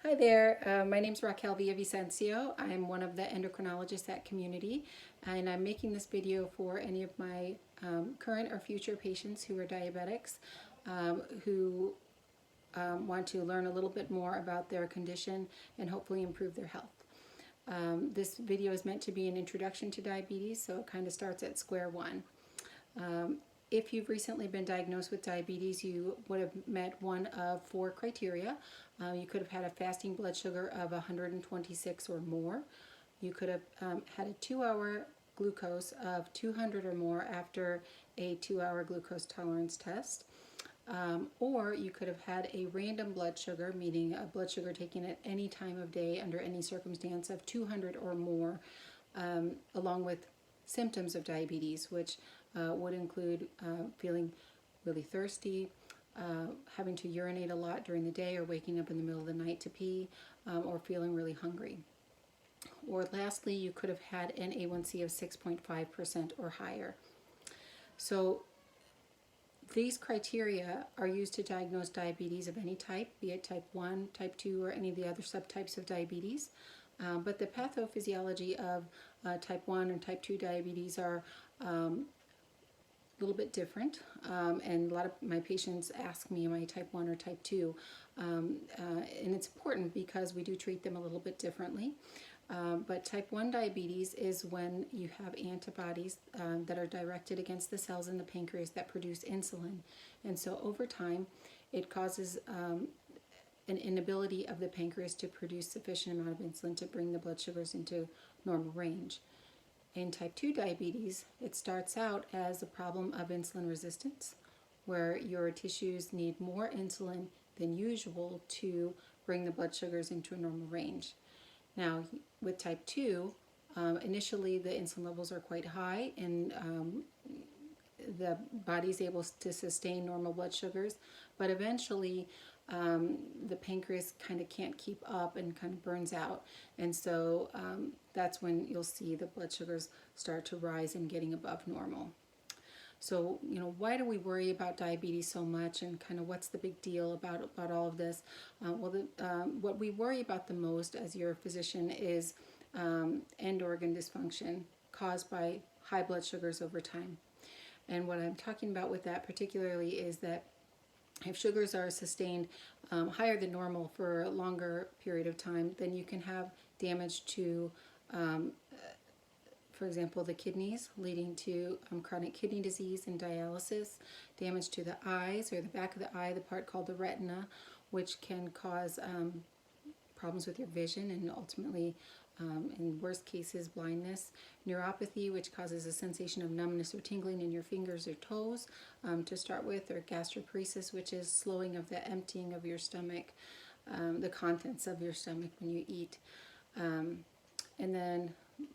Hi there, my name is Raquel Villavicencio. I'm one of the endocrinologists at Community, and I'm making this video for any of my current or future patients who are diabetics who want to learn a little bit more about their condition and hopefully improve their health. This video is meant to be an introduction to diabetes, so it kind of starts at square one. If you've recently been diagnosed with diabetes, you would have met one of four criteria. You could have had a fasting blood sugar of 126 or more. You could have had a 2-hour glucose of 200 or more after a 2-hour glucose tolerance test. Or you could have had a random blood sugar, meaning a blood sugar taken at any time of day under any circumstance of 200 or more, along with symptoms of diabetes, which would include feeling really thirsty, having to urinate a lot during the day, or waking up in the middle of the night to pee, or feeling really hungry. Or lastly, you could have had an A1C of 6.5% or higher. So these criteria are used to diagnose diabetes of any type, be it type 1, type 2, or any of the other subtypes of diabetes. But the pathophysiology of type 1 and type 2 diabetes are a little bit different, and a lot of my patients ask me, am I type 1 or type 2? And it's important because we do treat them a little bit differently. But type 1 diabetes is when you have antibodies that are directed against the cells in the pancreas that produce insulin. And so over time, it causes an inability of the pancreas to produce sufficient amount of insulin to bring the blood sugars into normal range. In type 2 diabetes, it starts out as a problem of insulin resistance, where your tissues need more insulin than usual to bring the blood sugars into a normal range. Now, with type 2, initially the insulin levels are quite high, and the body is able to sustain normal blood sugars, but eventually the pancreas kind of can't keep up and kind of burns out, and so that's when you'll see the blood sugars start to rise and getting above normal. So, why do we worry about diabetes so much, and kind of what's the big deal about all of this? What we worry about the most as your physician is end organ dysfunction caused by high blood sugars over time. And what I'm talking about with that particularly is that if sugars are sustained higher than normal for a longer period of time, then you can have damage to, for example, the kidneys, leading to chronic kidney disease and dialysis, damage to the eyes or the back of the eye, the part called the retina, which can cause problems with your vision and ultimately, in worst cases, blindness. Neuropathy, which causes a sensation of numbness or tingling in your fingers or toes to start with, or gastroparesis, which is slowing of the emptying of your stomach, the contents of your stomach when you eat. And then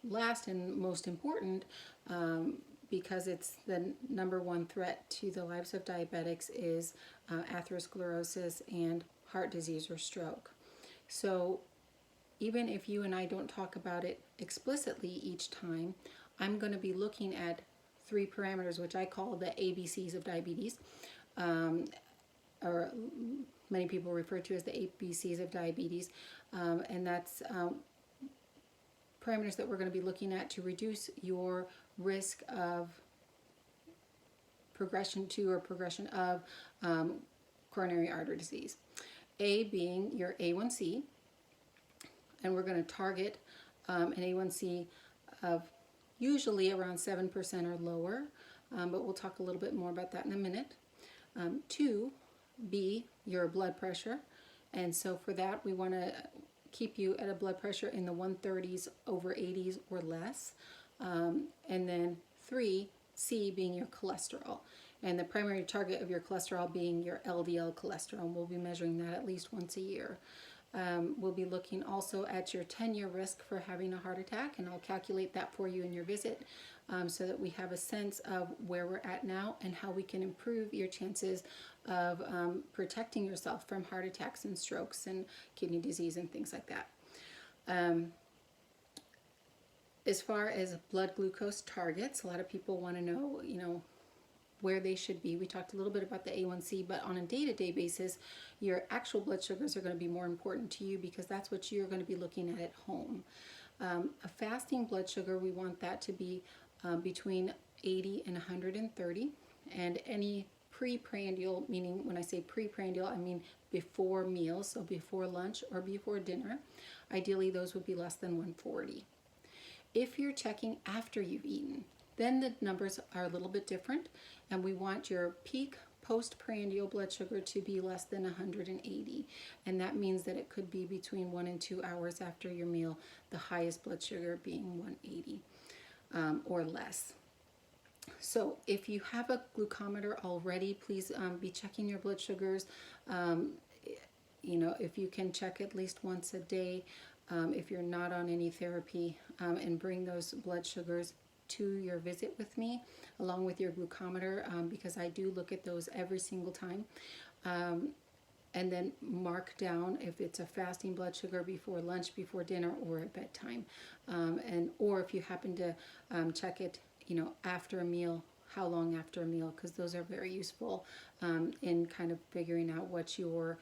last and most important, because it's the number one threat to the lives of diabetics, is atherosclerosis and heart disease or stroke. So even if you and I don't talk about it explicitly each time, I'm going to be looking at three parameters, which I call the ABCs of diabetes, or many people refer to as the ABCs of diabetes, and that's parameters that we're going to be looking at to reduce your risk of progression to or progression of coronary artery disease. A being your A1C, and we're going to target an A1C of usually around 7% or lower, but we'll talk a little bit more about that in a minute. 2B, your blood pressure, and so for that we want to keep you at a blood pressure in the 130s over 80s or less. And then 3C being your cholesterol, and the primary target of your cholesterol being your LDL cholesterol. We'll be measuring that at least once a year. We'll be looking also at your 10-year risk for having a heart attack, and I'll calculate that for you in your visit so that we have a sense of where we're at now and how we can improve your chances of protecting yourself from heart attacks and strokes and kidney disease and things like that. As far as blood glucose targets, a lot of people want to know, where they should be. We talked a little bit about the A1C, but on a day-to-day basis, your actual blood sugars are going to be more important to you because that's what you're going to be looking at home. A fasting blood sugar, we want that to be between 80 and 130, and any preprandial, meaning when I say preprandial, I mean before meals, so before lunch or before dinner. Ideally, those would be less than 140. If you're checking after you've eaten, then the numbers are a little bit different, and we want your peak postprandial blood sugar to be less than 180, and that means that it could be between 1 and 2 hours after your meal, the highest blood sugar being 180 or less. So if you have a glucometer already, please be checking your blood sugars. You know, if you can check at least once a day, if you're not on any therapy, and bring those blood sugars to your visit with me along with your glucometer, because I do look at those every single time, and then mark down if it's a fasting blood sugar before lunch, before dinner, or at bedtime, or if you happen to check it, you know, after a meal, how long after a meal, because those are very useful in kind of figuring out what your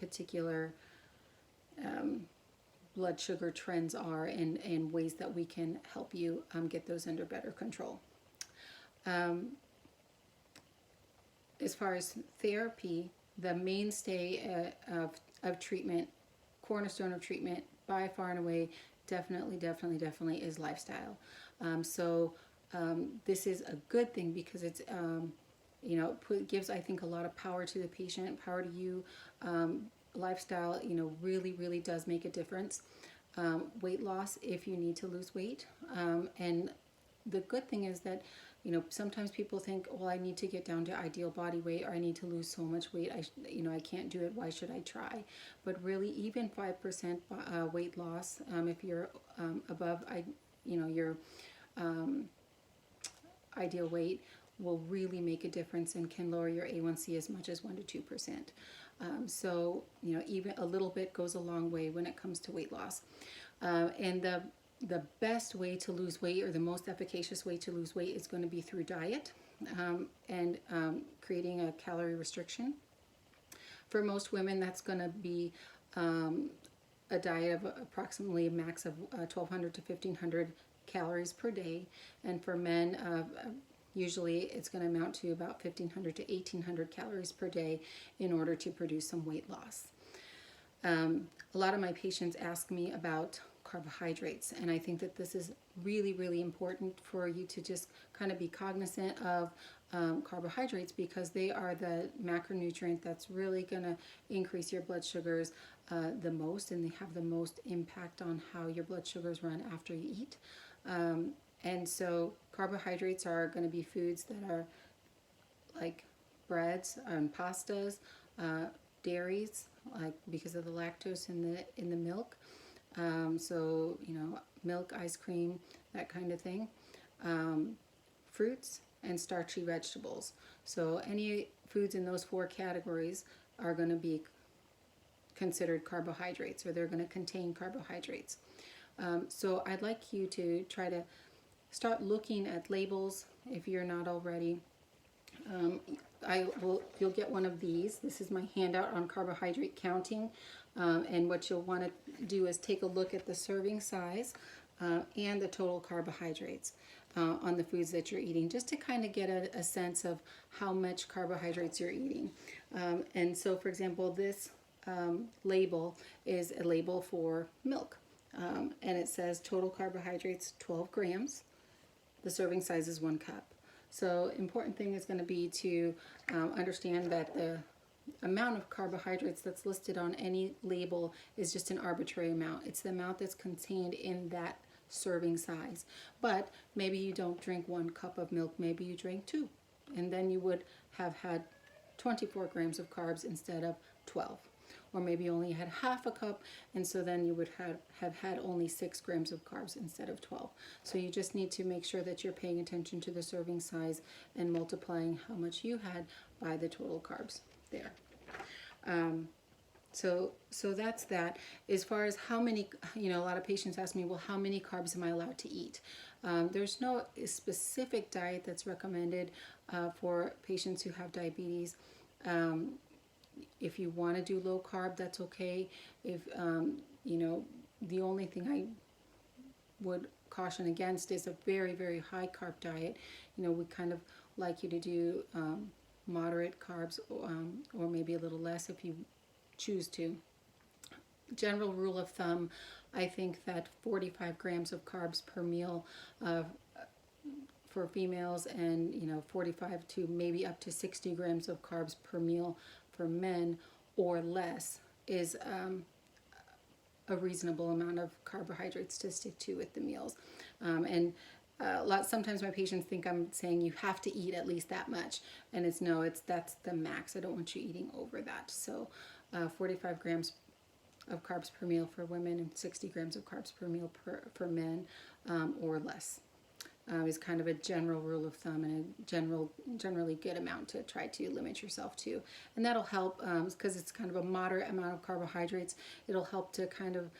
particular blood sugar trends are, and ways that we can help you get those under better control. As far as therapy, the mainstay of treatment, cornerstone of treatment, by far and away, definitely is lifestyle. This is a good thing because it's, you know, gives, I think, a lot of power to the patient, power to you. Lifestyle, you know, really does make a difference. Weight loss, if you need to lose weight. And the good thing is that, you know, sometimes people think, well, I need to get down to ideal body weight, or I need to lose so much weight, I can't do it, why should I try? But really, even 5% weight loss, if you're above, your ideal weight, will really make a difference and can lower your A1C as much as 1 to 2%. So, you know, even a little bit goes a long way when it comes to weight loss. And the best way to lose weight, or the most efficacious way to lose weight, is going to be through diet, and creating a calorie restriction. For most women, that's going to be a diet of approximately a max of 1,200 to 1,500 calories per day. And for men, usually it's going to amount to about 1,500 to 1,800 calories per day in order to produce some weight loss. A lot of my patients ask me about carbohydrates, and I think that this is really important for you to just kind of be cognizant of carbohydrates, because they are the macronutrient that's really going to increase your blood sugars the most, and they have the most impact on how your blood sugars run after you eat. And so carbohydrates are going to be foods that are like breads and pastas, dairies, like because of the lactose in the milk. So, you know, milk, ice cream, that kind of thing. Fruits and starchy vegetables. So any foods in those 4 categories are going to be considered carbohydrates, or they're going to contain carbohydrates. So I'd like you to try to start looking at labels if you're not already. You'll get one of these. This is my handout on carbohydrate counting, and what you'll want to do is take a look at the serving size and the total carbohydrates on the foods that you're eating, just to kind of get a sense of how much carbohydrates you're eating. And so, for example, this label is a label for milk, and it says total carbohydrates 12 grams. The serving size is 1 cup. So important thing is going to be to understand that the amount of carbohydrates that's listed on any label is just an arbitrary amount. It's the amount that's contained in that serving size. But maybe you don't drink 1 cup of milk, maybe you drink 2. And then you would have had 24 grams of carbs instead of 12. Or maybe you only had half a cup, and so then you would have had only 6 grams of carbs instead of 12. So you just need to make sure that you're paying attention to the serving size and multiplying how much you had by the total carbs there. So that's that. As far as how many, a lot of patients ask me, well, how many carbs am I allowed to eat? There's no specific diet that's recommended for patients who have diabetes. If you want to do low carb, that's okay. If, the only thing I would caution against is a very, very high carb diet. We kind of like you to do moderate carbs, or maybe a little less if you choose to. General rule of thumb, I think that 45 grams of carbs per meal for females, and 45 to maybe up to 60 grams of carbs per meal for men or less is a reasonable amount of carbohydrates to stick to with the meals. Sometimes my patients think I'm saying you have to eat at least that much, and that's the max. I don't want you eating over that. So 45 grams of carbs per meal for women and 60 grams of carbs per meal for men or less is kind of a general rule of thumb, and a generally good amount to try to limit yourself to. And that'll help because it's kind of a moderate amount of carbohydrates. It'll help to kind of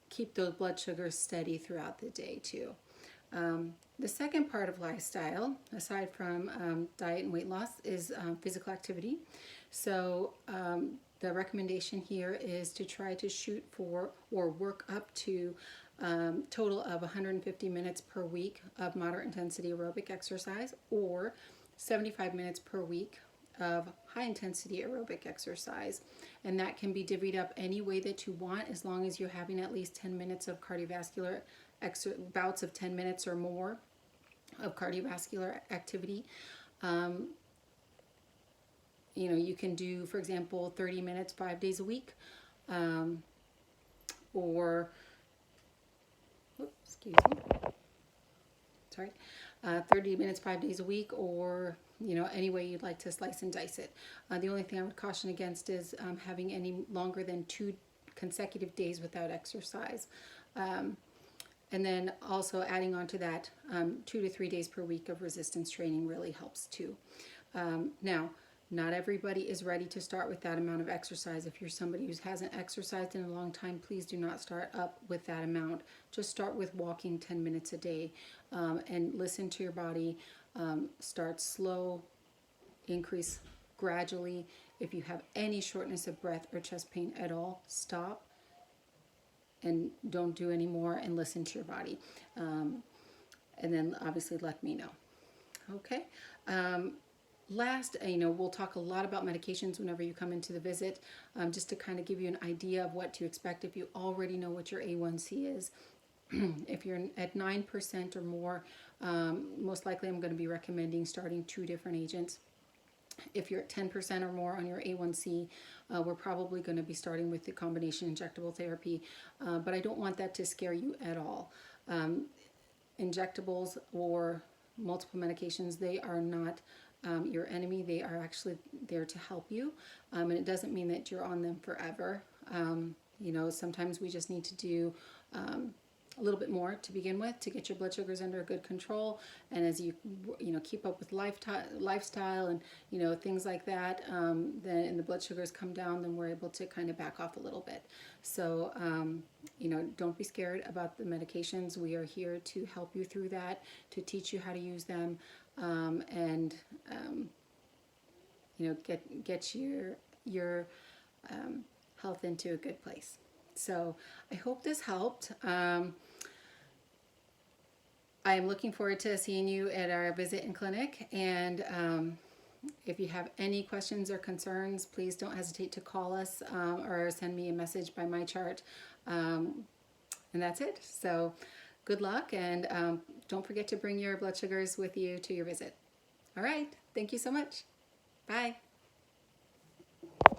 keep those blood sugars steady throughout the day too. The second part of lifestyle, aside from diet and weight loss, is physical activity. So the recommendation here is to try to shoot for or work up to total of 150 minutes per week of moderate intensity aerobic exercise, or 75 minutes per week of high intensity aerobic exercise. And that can be divvied up any way that you want, as long as you're having at least 10 minutes of cardiovascular bouts of 10 minutes or more of cardiovascular activity. You can do, for example, 30 minutes 5 days a week, or 30 minutes 5 days a week, or any way you'd like to slice and dice it. The only thing I would caution against is having any longer than 2 consecutive days without exercise. And then also adding on to that, 2 to 3 days per week of resistance training really helps too. Now, not everybody is ready to start with that amount of exercise. If you're somebody who hasn't exercised in a long time, please do not start up with that amount. Just start with walking 10 minutes a day, and listen to your body. Start slow, increase gradually. If you have any shortness of breath or chest pain at all, stop and don't do any more, and listen to your body. And then obviously let me know. Okay. Last, we'll talk a lot about medications whenever you come into the visit, just to kind of give you an idea of what to expect if you already know what your A1C is. If you're at 9% or more, most likely I'm going to be recommending starting 2 different agents. If you're at 10% or more on your A1C, we're probably going to be starting with the combination injectable therapy, but I don't want that to scare you at all. Injectables or multiple medications, they are not your enemy. They are actually there to help you, and it doesn't mean that you're on them forever. Sometimes we just need to do a little bit more to begin with to get your blood sugars under good control, and as you keep up with lifestyle and things like that, then and the blood sugars come down, then we're able to kind of back off a little bit. So don't be scared about the medications. We are here to help you through that, to teach you how to use them, and get your health into a good place. So I hope this helped. I am looking forward to seeing you at our visit in clinic, and if you have any questions or concerns, please don't hesitate to call us or send me a message by MyChart. And that's it. So good luck, and don't forget to bring your blood sugars with you to your visit. All right. Thank you so much. Bye.